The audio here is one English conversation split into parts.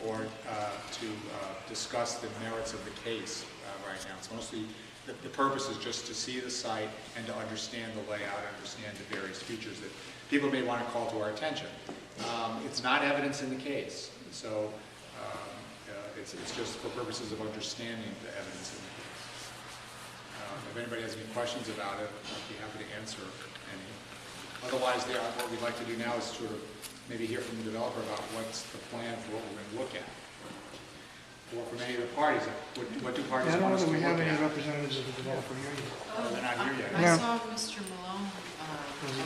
or to discuss the merits of the case right now. It's mostly, the purpose is just to see the site and to understand the layout, understand the various features that people may want to call to our attention. It's not evidence in the case, so it's just for purposes of understanding the evidence in the case. If anybody has any questions about it, I'd be happy to answer any. Otherwise, what we'd like to do now is sort of maybe hear from the developer about what's the plan for what we're going to look at. Or from any of the parties. What do parties I don't want know us that to we have look any at? representatives of the developer here yet. Oh, they're not here yet. I No. saw Mr. Malone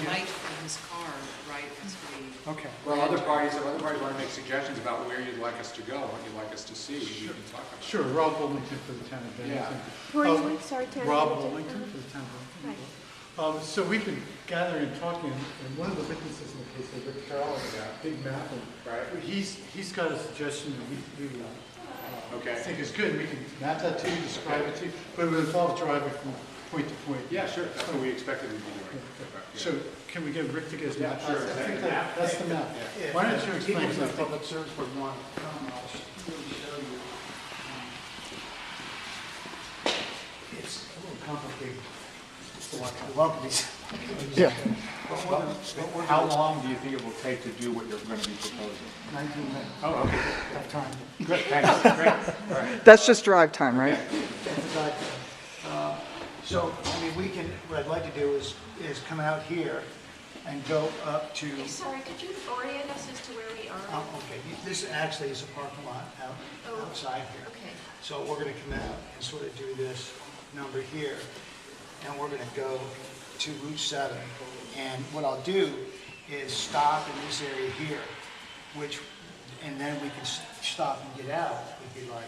alight from his car right as we... Okay. Well, other parties want to make suggestions about where you'd like us to go, what you'd like us to see. We can talk about it. Sure, Rob Wilmington for the town of Bennington. Who are you? Sorry, Tanner. Rob Wilmington for the town of Right. Bennington. So we've been gathering and talking, and one of the witnesses in the case is Rick Carroll, Big Map, and Right. he's got a suggestion that we Okay. think is good. We can map that to you, describe it to you, but it would involve driving from point to point. Yeah, sure. That's what we expected we'd be doing. So can we get Rick to get his Yeah, map? sure. I think that's the map. Yeah. Why don't you explain People from the something? public service would want to come, I'll really show you. It's a little complicated. It's a lot of these. Yeah. How long do you think it will take to do what you're going to be proposing? 19 minutes. Oh, okay. Tough time. Good, thanks. Great. All right. That's just drive time, right? So, I mean, what I'd like to do is come out here and go up to, Hey, sorry, could you orient us as to where we are? okay, this actually is a parking lot outside here. Okay. So we're gonna come out and sort of do this number here, and we're gonna go to Route 7. And what I'll do is stop in this area here, and then we can stop and get out, if you like,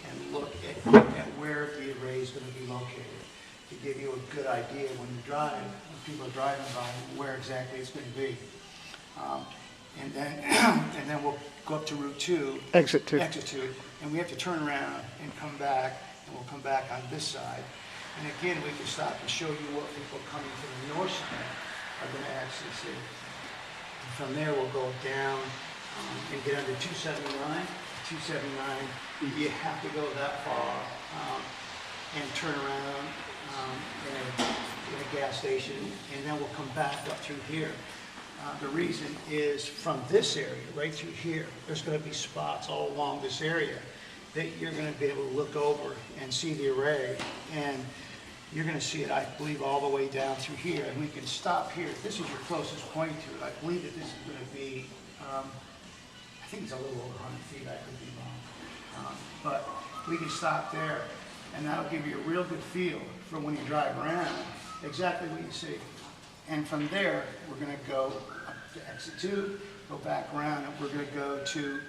and look at where the array is gonna be located, to give you a good idea when people are driving by, where exactly it's gonna be. And then we'll go up to Route 2. Exit 2. Exit 2, and we have to turn around and come back, and we'll come back on this side. And again, we can stop and show you what people coming from the north side are going to actually see. And from there, we'll go down and get under 279. 279, you have to go that far and turn around in a gas station, and then we'll come back up through here. The reason is from this area, right through here, there's going to be spots all along this area that you're going to be able to look over and see the array. And you're going to see it, I believe, all the way down through here. And we can stop here. This is your closest point to it. I believe that this is going to be, I think it's a little over 100 feet. I could be wrong. But we can stop there, and that'll give you a real good feel for when you drive around, exactly what you see. And from there, we're going to go up to exit 2, go back around, and we're going to go to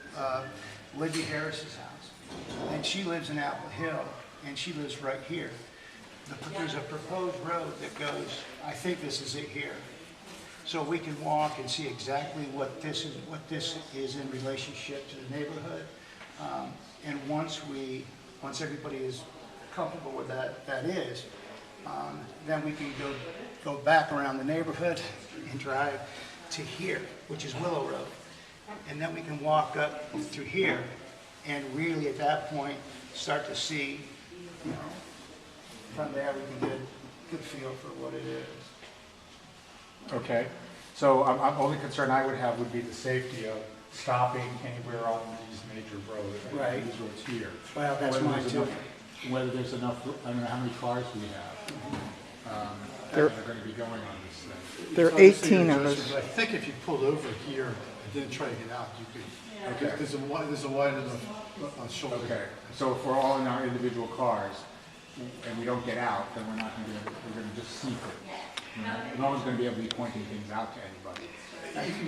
Libby Harris's house. And she lives in Apple Hill, and she lives right here. There's a proposed road that goes, I think this is it here. So we can walk and see exactly what this is in relationship to the neighborhood. And once everybody is comfortable with that is, then we can go back around the neighborhood and drive to here, which is Willow Road. And then we can walk up through here and really at that point start to see, you know, from there we can get a good feel for what it is. Okay. So I'm only concern I would have would be the safety of stopping anywhere on these major roads. Right. These roads here. Well, that's Whether mine there's too. whether there's enough, I don't know how many cars we have that are going to be going on this thing. There are Obviously, 18 of adjustment, us. but I think if you pulled over here and then try to get out, you could. Okay. There's a wide enough shoulder. Okay. So if we're all in our individual cars and we don't get out, then we're going to just seek it. No one's going to be able to be pointing things out to anybody.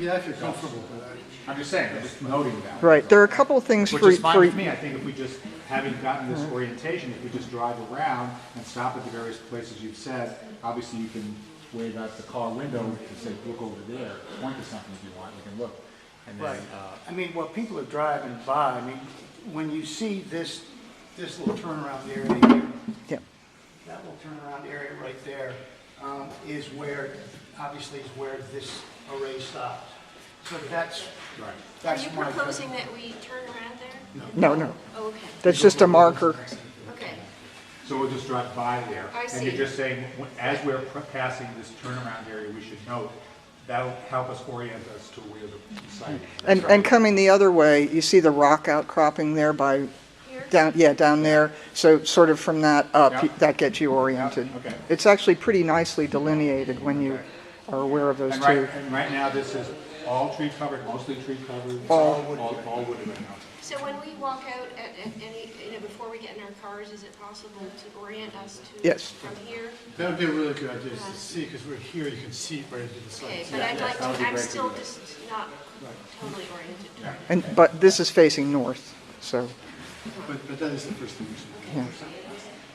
Yeah, if you're comfortable with that. I'm just saying, I'm just noting that. Right. There are a couple of things Which for is fine with me. I think if we just, having gotten this orientation, if we just drive around and stop at the various places you've said, obviously you can wave out the car window to say, look over there, point to something if you want, we can look. And then, Right. I mean, what people are driving by, I mean, when you see this little turnaround area here, Yeah. that little turnaround area right there is where, obviously, is where this array stops. So that's right. Are that's you my proposing that we turn around No, no. Oh, okay, That's just a marker. okay. So we'll just drive by there. I And you're see. just saying, as we're passing this turnaround area, we should note, that'll help us orient us to where the site is. And coming the other way, you see the rock outcropping there by, Here? down there. So sort of from that up, Yeah. that gets you oriented. Yeah, okay. It's actually pretty nicely delineated when you are aware of those And two. right now, this is all tree covered, mostly tree covered? All All wooded right now. So when we walk out at any, before we get in our cars, is it possible to orient us to? Yes. From here? That would be a really good idea to see, because we're here, you can see right into the Okay, site. but I'd like that would to, be I'm great to still do that. just not totally oriented. But this is facing north, so, But that is the first thing we should do.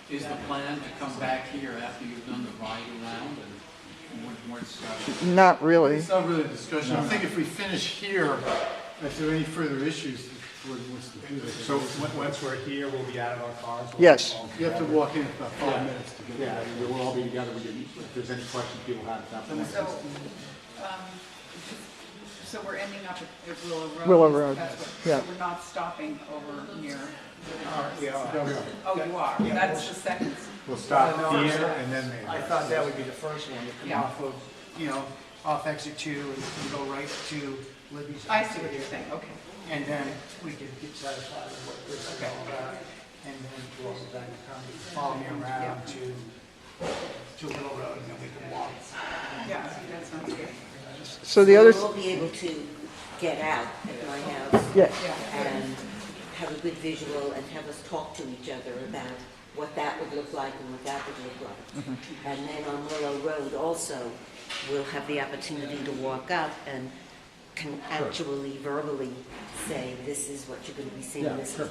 yeah. Is the plan to come back here after you've done the ride around and what's, Not really. It's not really a discussion. I think if we finish here, if there are any further issues, the board wants to do that. So once we're here, we'll be out of our cars? Yes. You have to walk in about 5 minutes to get Yeah, there. and we'll all be together, if there's any questions people have at that point. So, so we're ending up at Willow Road? Willow Road, That's what- yeah. So we're not stopping over near, Yeah. oh, you are? That's the second. We'll stop here and then maybe. I thought that would be the first one, to come Yeah. off of, off exit 2 and go right to Libby's. I see what you're saying, okay. And then we could get satisfied with what this is all about. And then we'll then come, follow me around to Little Road, and then we can walk. Yeah, that sounds good. So the other, We'll be able to get out at my house yeah, and have a good visual and have us talk to each other about what that would look like and what that would look like. And then on Willow Road also, we'll have the opportunity to walk up and can actually verbally say, this is what you're going to be seeing, this is.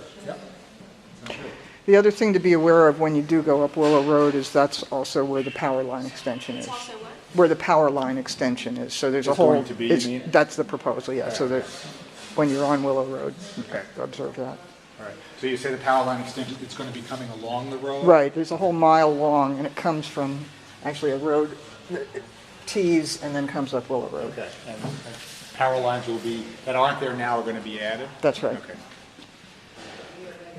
the other thing to be aware of when you do go up Willow Road is that's also where the power line extension is. It's also what? Where the power line extension is, so there's a It's whole. going to be, you mean? That's the proposal, yeah, so that, when you're on Willow Road, Okay. observe that. All right, so you say the power line extension, it's going to be coming along the road? Right, there's a whole mile long, and it comes from, actually, a road that tees and then comes up Willow Road. Okay, and power lines will be, that aren't there now are going to be added? That's right. Okay.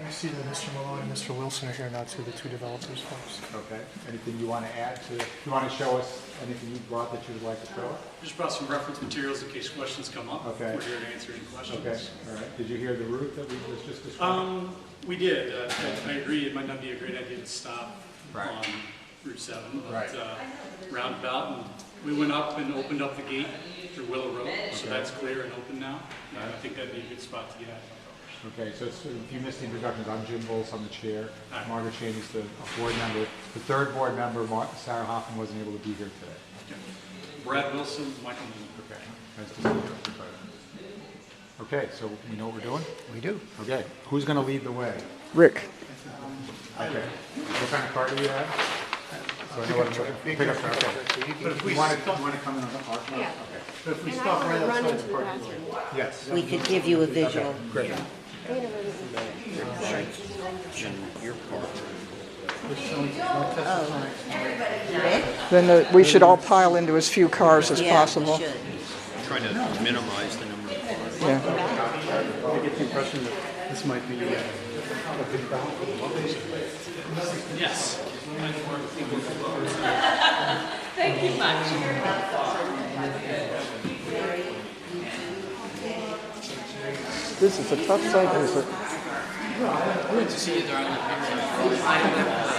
I see that Mr. Malone and Mr. Wilson are here now too, the two developers folks. Okay, anything you want to add to, you want to show us anything you brought that you would like to show us? Just brought some reference materials in case questions come up. Okay. We're here to answer any questions. Okay, all right, did you hear the route that we was just describing? We did. I agree, it might not be a great idea to stop Right. on Route 7, Right. but roundabout, and we went up and opened up the gate through Willow Road, so Okay. that's clear and open now. And I think that'd be a good spot to get at. Okay, so it's, if you missed the introductions, I'm Jim Volz, I'm the chair. Hi. Margaret Cheney's the board member. The third board member, Sarah Hoffman, wasn't able to be here today. Brad Wilson, Michael Moon. Okay, nice to see you. Okay, so we know what we're doing? We do. Okay, who's going to lead the way? Rick, Okay, what kind of car do you have? So I know what I'm looking for. Pickup truck, okay. But if we You want stop, to come in on the car? Yeah. Okay, but if we And I stop want right to run outside into the the parking bathroom. lot. yes. We could give you a visual. Great. then we should all pile into as few cars as Yeah, we possible. should. Trying to minimize the number of cars. Yeah. I get the impression that this might be a big crowd. Yes. Thank you much. This is a tough site visit. good to see you during the picture.